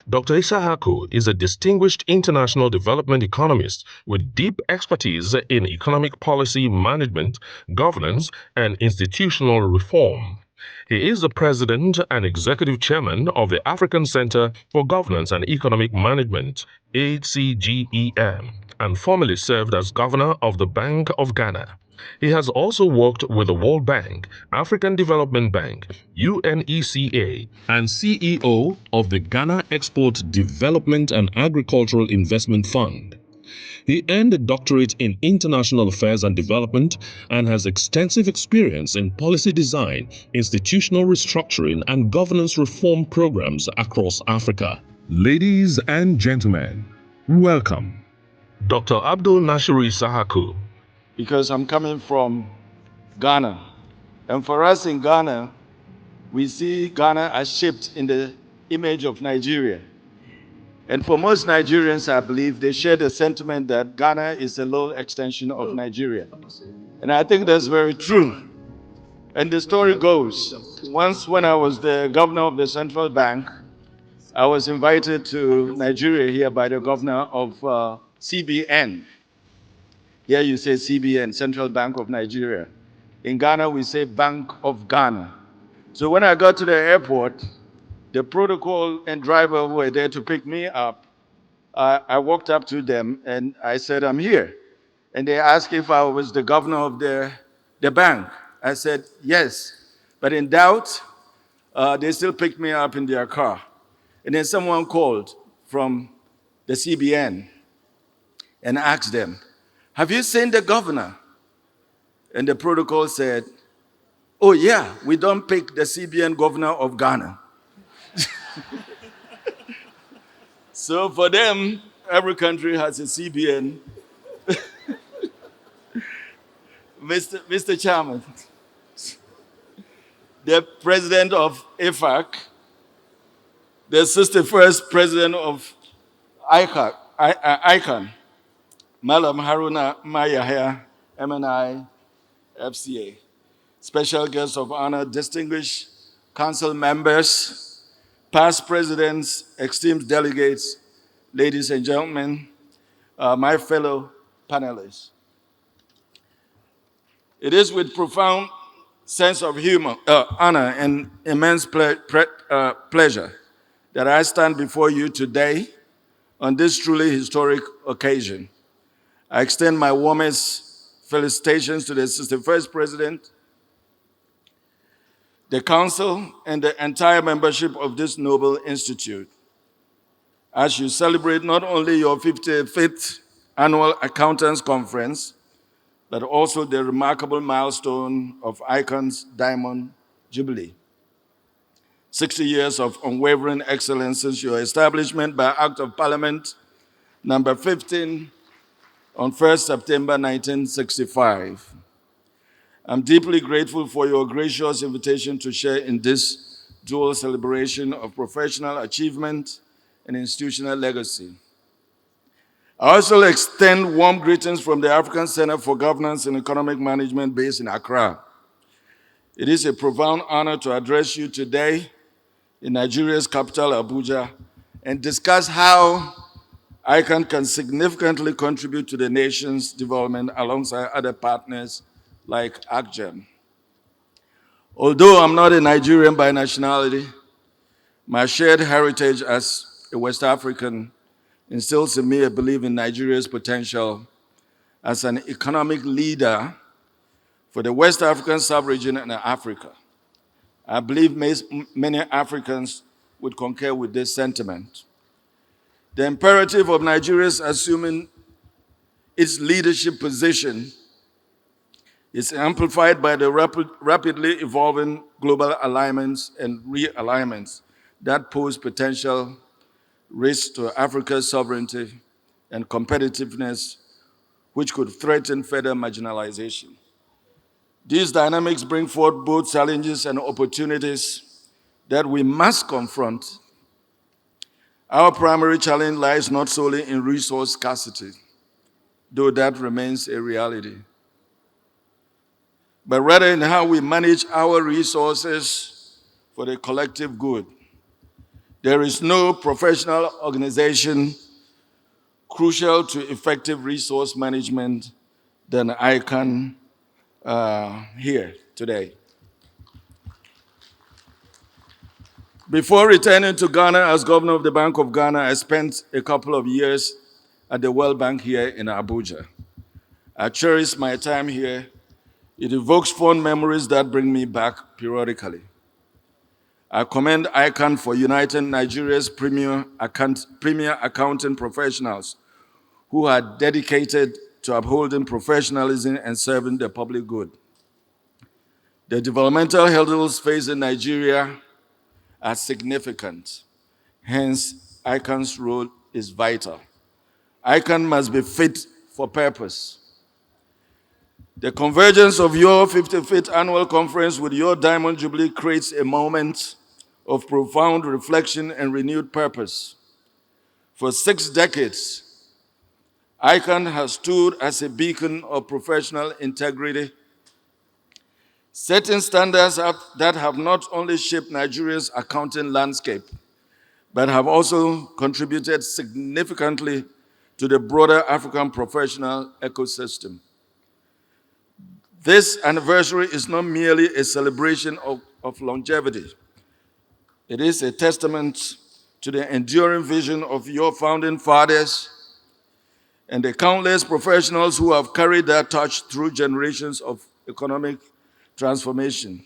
Dr. ISSAHAKUR is a distinguished international development economist with deep expertise in economic policy management, governance, and institutional reform. He is the president and executive chairman of the African Center for Governance and Economic Management, ACGEM, and formerly served as governor of the Bank of Ghana. He has also worked with the World Bank, African Development Bank, UNECA, and CEO of the Ghana Export Development and Agricultural Investment Fund. He earned a doctorate in international affairs and development and has extensive experience in policy design, institutional restructuring, and governance reform programs across Africa. Ladies and gentlemen, welcome, Dr. Abdul Nasiri Sahaku. Because I'm coming from Ghana. And for us in Ghana, we see Ghana as shaped in the image of Nigeria. And for most Nigerians, I believe they share the sentiment that Ghana is a little extension of Nigeria. And I think that's very true. And the story goes, once when I was the governor of the central bank, I was invited to Nigeria here by the governor of CBN. Here you say CBN, Central Bank of Nigeria. In Ghana, we say Bank of Ghana. So when I got to the airport, the protocol and driver who were there to pick me up, I walked up to them and I said, I'm here. And they asked if I was the governor of the bank. I said, yes. But in doubt, they still picked me up in their car. And then someone called from the CBN and asked them, have you seen the governor? And the protocol said, oh yeah, we don't pick the CBN governor of Ghana. So for them, every country has a CBN. Mr. Chairman, the president of IFAC, the 61st president of ICAN, Malam Haruna Mayahya, MNI, FCA, special guests of honor, distinguished council members, past presidents, esteemed delegates, ladies and gentlemen, my fellow panelists. It is with profound sense of honor and immense pleasure that I stand before you today on this truly historic occasion. I extend my warmest felicitations to the 61st President, the Council, and the entire membership of this noble institute as you celebrate not only your 55th Annual Accountants Conference, but also the remarkable milestone of ICAN's Diamond Jubilee. 60 years of unwavering excellence since your establishment by Act of Parliament number 15 on 1st September 1965. I'm deeply grateful for your gracious invitation to share in this dual celebration of professional achievement and institutional legacy. I also extend warm greetings from the African Center for Governance and Economic Management based in Accra. It is a profound honor to address you today in Nigeria's capital, Abuja, and discuss how ICAN can significantly contribute to the nation's development alongside other partners like ACGEM. Although I'm not a Nigerian by nationality, my shared heritage as a West African instills in me a belief in Nigeria's potential as an economic leader for the West African sub-region and Africa. I believe many Africans would concur with this sentiment. The imperative of Nigeria's assuming its leadership position is amplified by the rapidly evolving global alignments and realignments that pose potential risks to Africa's sovereignty and competitiveness, which could threaten further marginalization. These dynamics bring forth both challenges and opportunities that we must confront. Our primary challenge lies not solely in resource scarcity, though that remains a reality, but rather in how we manage our resources for the collective good. There is no professional organization crucial to effective resource management than ICAN here today. Before returning to Ghana as governor of the Bank of Ghana, I spent a couple of years at the World Bank here in Abuja. I cherish my time here. It evokes fond memories that bring me back periodically. I commend ICAN for uniting Nigeria's premier accounting professionals who are dedicated to upholding professionalism and serving the public good. The developmental hurdles facing Nigeria are significant. Hence, ICAN's role is vital. ICAN must be fit for purpose. The convergence of your 55th annual conference with your Diamond Jubilee creates a moment of profound reflection and renewed purpose. For 6 decades, ICAN has stood as a beacon of professional integrity, setting standards that have not only shaped Nigeria's accounting landscape, but have also contributed significantly to the broader African professional ecosystem. This anniversary is not merely a celebration of longevity. It is a testament to the enduring vision of your founding fathers and the countless professionals who have carried that torch through generations of economic transformation.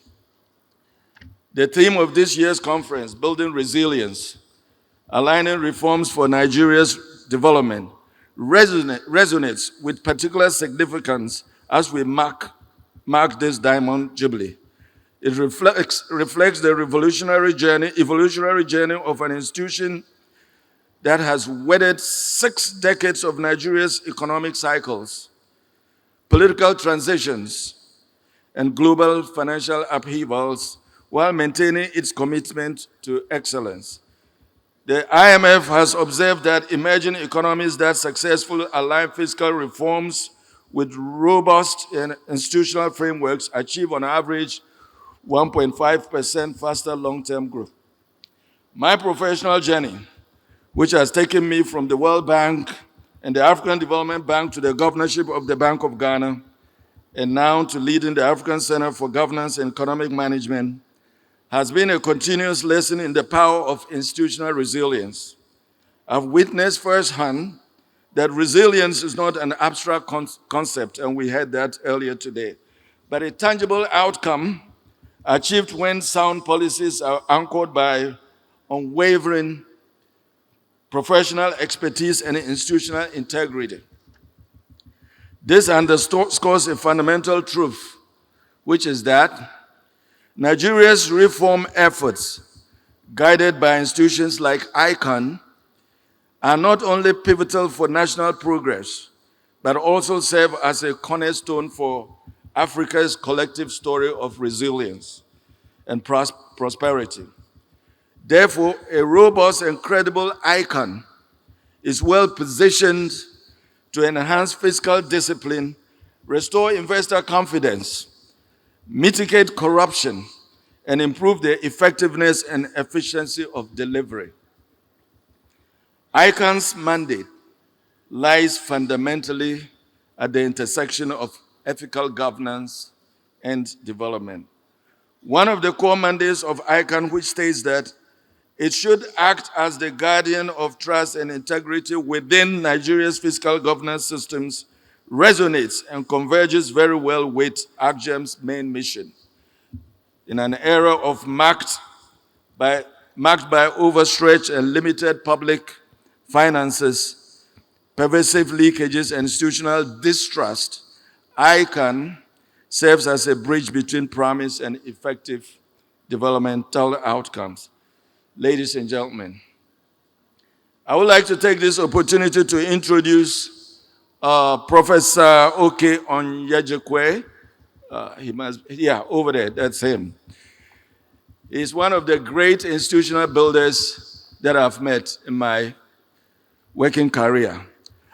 The theme of this year's conference, Building Resilience, Aligning Reforms for Nigeria's Development, resonates with particular significance as we mark this Diamond Jubilee. It reflects the evolutionary journey of an institution that has weathered 6 decades of Nigeria's economic cycles, political transitions, and global financial upheavals while maintaining its commitment to excellence. The IMF has observed that emerging economies that successfully align fiscal reforms with robust and institutional frameworks achieve on average 1.5% faster long-term growth. My professional journey, which has taken me from the World Bank and the African Development Bank to the governorship of the Bank of Ghana, and now to leading the African Center for Governance and Economic Management, has been a continuous lesson in the power of institutional resilience. I've witnessed firsthand that resilience is not an abstract concept, and we heard that earlier today, but a tangible outcome achieved when sound policies are anchored by unwavering professional expertise and institutional integrity. This underscores a fundamental truth, which is that Nigeria's reform efforts, guided by institutions like ICAN, are not only pivotal for national progress, but also serve as a cornerstone for Africa's collective story of resilience and prosperity. Therefore, a robust and credible ICAN is well positioned to enhance fiscal discipline, restore investor confidence, mitigate corruption, and improve the effectiveness and efficiency of delivery. ICAN's mandate lies fundamentally at the intersection of ethical governance and development. One of the core mandates of ICAN, which states that it should act as the guardian of trust and integrity within Nigeria's fiscal governance systems, resonates and converges very well with AGGEM's main mission. In an era marked by overstretch and limited public finances, pervasive leakages, and institutional distrust, ICAN serves as a bridge between promise and effective developmental outcomes. Ladies and gentlemen, I would like to take this opportunity to introduce Professor Oke Onyejekwe. Over there, that's him. He's one of the great institutional builders that I've met in my working career.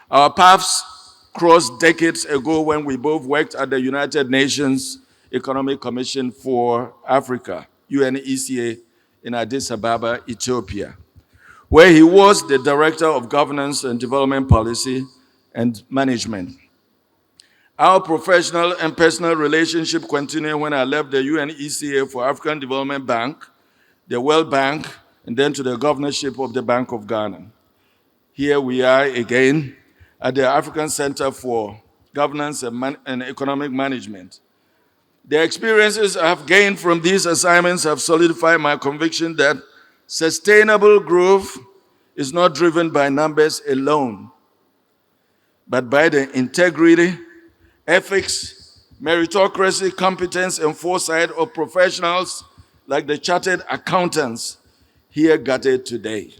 Our paths crossed decades ago when we both worked at the United Nations Economic Commission for Africa, UNECA, in Addis Ababa, Ethiopia. where he was the Director of Governance and Development Policy and Management. Our professional and personal relationship continued when I left the UNECA for African Development Bank, the World Bank, and then to the governorship of the Bank of Ghana. Here we are again at the African Center for Governance and Economic Management. The experiences I have gained from these assignments have solidified my conviction that sustainable growth is not driven by numbers alone, but by the integrity, ethics, meritocracy, competence, and foresight of professionals like the chartered accountants here gathered today.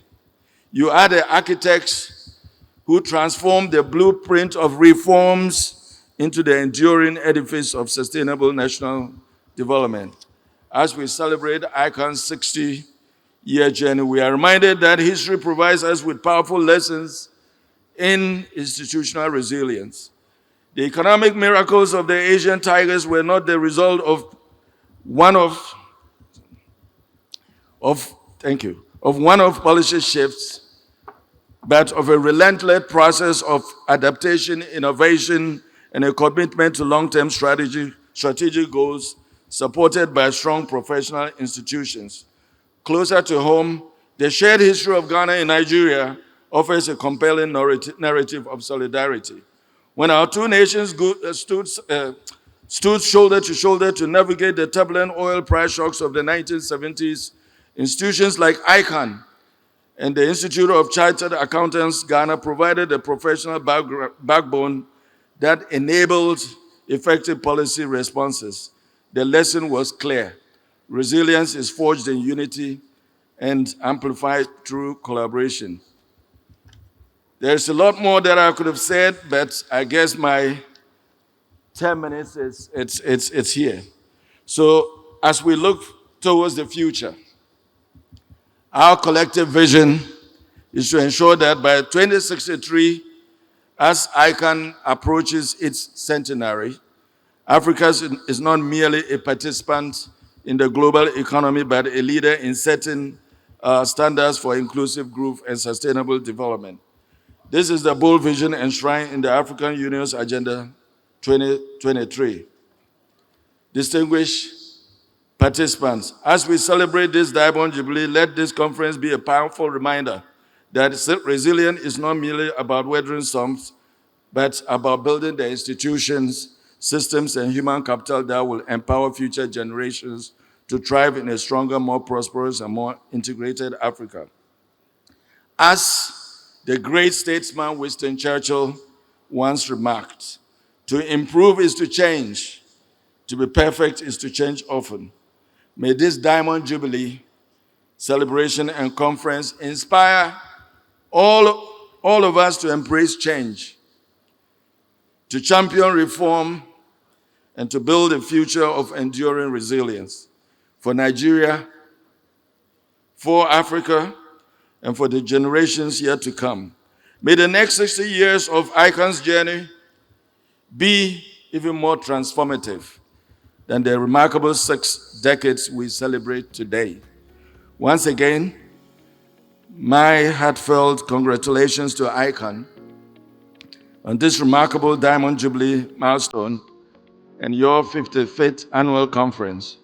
You are the architects who transform the blueprint of reforms into the enduring edifice of sustainable national development. As we celebrate ICAN's 60-year journey, we are reminded that history provides us with powerful lessons in institutional resilience. The economic miracles of the Asian tigers were not the result of one-off policy shifts, but of a relentless process of adaptation, innovation, and a commitment to long-term strategic goals supported by strong professional institutions. Closer to home, the shared history of Ghana and Nigeria offers a compelling narrative of solidarity. When our two nations stood shoulder to shoulder to navigate the turbulent oil price shocks of the 1970s, institutions like ICAN and the Institute of Chartered Accountants Ghana provided a professional backbone that enabled effective policy responses. The lesson was clear. Resilience is forged in unity and amplified through collaboration. There's a lot more that I could have said, but I guess my 10 minutes it's here. So as we look towards the future, our collective vision is to ensure that by 2063, as ICAN approaches its centenary, Africa is not merely a participant in the global economy, but a leader in setting standards for inclusive growth and sustainable development. This is the bold vision enshrined in the African Union's Agenda 2023. Distinguished participants, as we celebrate this Diamond Jubilee, let this conference be a powerful reminder that resilience is not merely about weathering storms, but about building the institutions, systems, and human capital that will empower future generations to thrive in a stronger, more prosperous, and more integrated Africa. As the great statesman Winston Churchill once remarked, to improve is to change, to be perfect is to change often. May this Diamond Jubilee celebration and conference inspire all of us to embrace change, to champion reform, and to build a future of enduring resilience for Nigeria, for Africa, and for the generations yet to come. May the next 60 years of ICAN's journey be even more transformative than the remarkable 6 decades we celebrate today. Once again, my heartfelt congratulations to ICAN on this remarkable Diamond Jubilee milestone and your 55th annual conference.